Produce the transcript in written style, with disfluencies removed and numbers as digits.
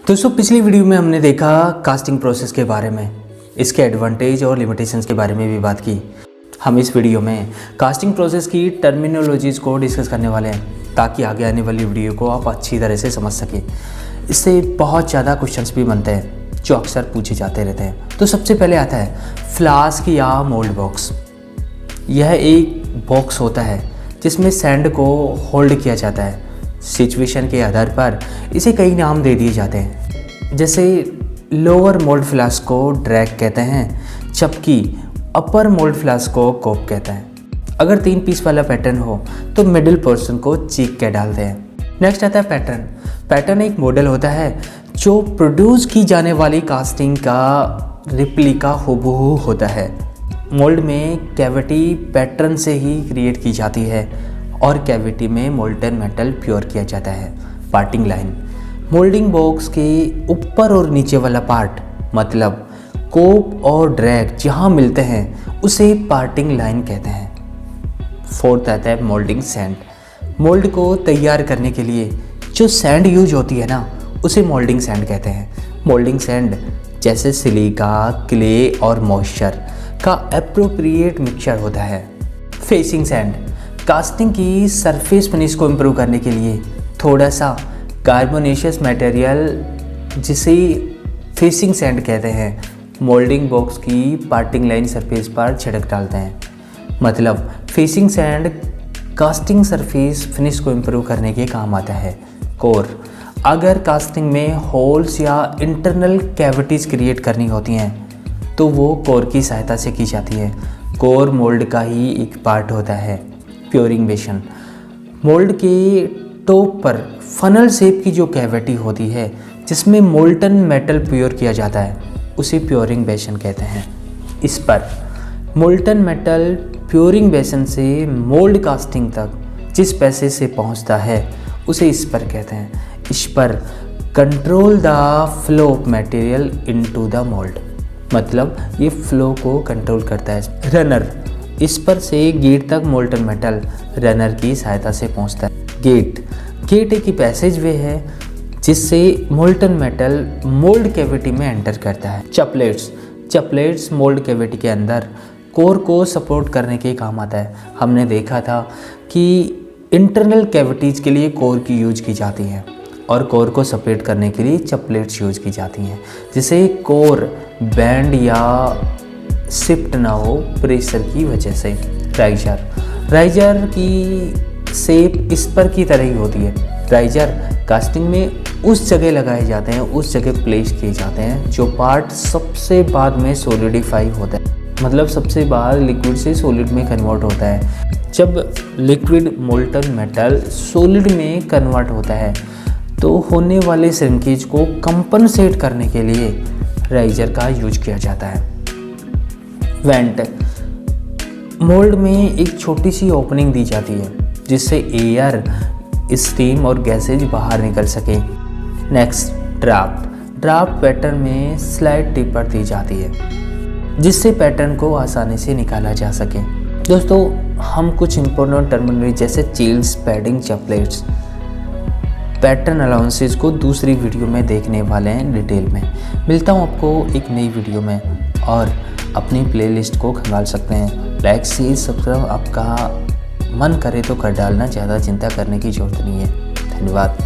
दोस्तों पिछली वीडियो में हमने देखा कास्टिंग प्रोसेस के बारे में, इसके एडवांटेज और लिमिटेशंस के बारे में भी बात की। हम इस वीडियो में कास्टिंग प्रोसेस की टर्मिनोलॉजीज़ को डिस्कस करने वाले हैं ताकि आगे आने वाली वीडियो को आप अच्छी तरह से समझ सकें। इससे बहुत ज़्यादा क्वेश्चंस भी बनते हैं जो अक्सर पूछे जाते रहते हैं। तो सबसे पहले आता है फ्लास्क या मोल्ड बॉक्स। यह एक बॉक्स होता है जिसमें सैंड को होल्ड किया जाता है। सिचुएशन के आधार पर इसे कई नाम दे दिए जाते हैं, जैसे लोअर मोल्ड फ्लास्क को ड्रैग कहते हैं, जबकि अपर मोल्ड फ्लास्क को कोप कहते हैं। अगर 3 पीस वाला पैटर्न हो तो मिडिल पोर्शन को चीक कह डालते हैं। नेक्स्ट आता है पैटर्न। पैटर्न एक मॉडल होता है जो प्रोड्यूस की जाने वाली कास्टिंग का रिप्लिका हूबहू होता है। मोल्ड में कैविटी पैटर्न से ही क्रिएट की जाती है और कैविटी में मोल्टन मेटल प्योर किया जाता है। पार्टिंग लाइन, मोल्डिंग बॉक्स के ऊपर और नीचे वाला पार्ट मतलब कोप और ड्रैग जहाँ मिलते हैं उसे पार्टिंग लाइन कहते हैं। फोर्थ आता है मोल्डिंग सैंड। मोल्ड को तैयार करने के लिए जो सैंड यूज होती है ना उसे मोल्डिंग सैंड कहते हैं। मोल्डिंग सैंड जैसे सिलिका, क्ले और मॉइस्चर का एप्रोप्रिएट मिक्सचर होता है। फेसिंग सैंड, कास्टिंग की सरफेस फिनिश को इम्प्रूव करने के लिए थोड़ा सा कार्बोनेशियस मटेरियल जिसे फेसिंग सैंड कहते हैं मोल्डिंग बॉक्स की पार्टिंग लाइन सरफेस पर छिड़क डालते हैं। मतलब facing sand casting surface finish को इम्प्रूव करने के काम आता है। कोर, अगर कास्टिंग में होल्स या इंटरनल कैविटीज़ क्रिएट करनी होती हैं तो वो कोर की सहायता से की जाती है। कोर मोल्ड का ही एक पार्ट होता है। प्योरिंग बेसन, मोल्ड के टॉप पर फनल शेप की जो कैविटी होती है जिसमें मोल्टन मेटल प्योर किया जाता है उसे प्योरिंग बेसन कहते हैं। इस पर मोल्टन मेटल प्योरिंग बेसन से मोल्ड कास्टिंग तक जिस पैसे से पहुंचता है उसे इस पर कहते हैं। इस पर control the flow of material into the mould, मतलब ये फ्लो को कंट्रोल करता है। रनर, इस पर से गेट तक मोल्टन मेटल रनर की सहायता से पहुंचता है। गेट एक पैसेज वे है जिससे मोल्टन मेटल मोल्ड कैविटी में एंटर करता है। चपलेट्स मोल्ड कैविटी के अंदर कोर को सपोर्ट करने के काम आता है। हमने देखा था कि इंटरनल कैविटीज़ के लिए कोर की यूज की जाती है और कोर को सपोर्ट करने के लिए चपलेट्स यूज की जाती हैं, जिससे कोर बैंड या शिफ्ट ना हो प्रेशर की वजह से। राइजर की शेप इस पर की तरह ही होती है। राइजर कास्टिंग में उस जगह लगाए जाते हैं, उस जगह प्लेस किए जाते हैं जो पार्ट सबसे बाद में सॉलिडिफाई होता है, मतलब सबसे बाद लिक्विड से सॉलिड में कन्वर्ट होता है। जब लिक्विड मोल्टन मेटल सॉलिड में कन्वर्ट होता है तो होने वाले श्रिंकेज को कंपनसेट करने के लिए राइजर का यूज किया जाता है। वेंट, मोल्ड में एक छोटी सी ओपनिंग दी जाती है जिससे एयर, स्टीम और गैसेज बाहर निकल सके। नेक्स्ट ड्राफ्ट पैटर्न में स्लाइड टिपर दी जाती है जिससे पैटर्न को आसानी से निकाला जा सके। दोस्तों हम कुछ इंपॉर्टेंट टर्मिनोलॉजी जैसे चील्स, पैडिंग, चपलेट्स, पैटर्न अलाउंसेस को दूसरी वीडियो में देखने वाले हैं डिटेल में। मिलता हूँ आपको एक नई वीडियो में और अपनी प्लेलिस्ट को खंगाल सकते हैं। लाइक, शेयर, सब्सक्राइब आपका मन करे तो कर डालना, ज़्यादा चिंता करने की ज़रूरत नहीं है। धन्यवाद।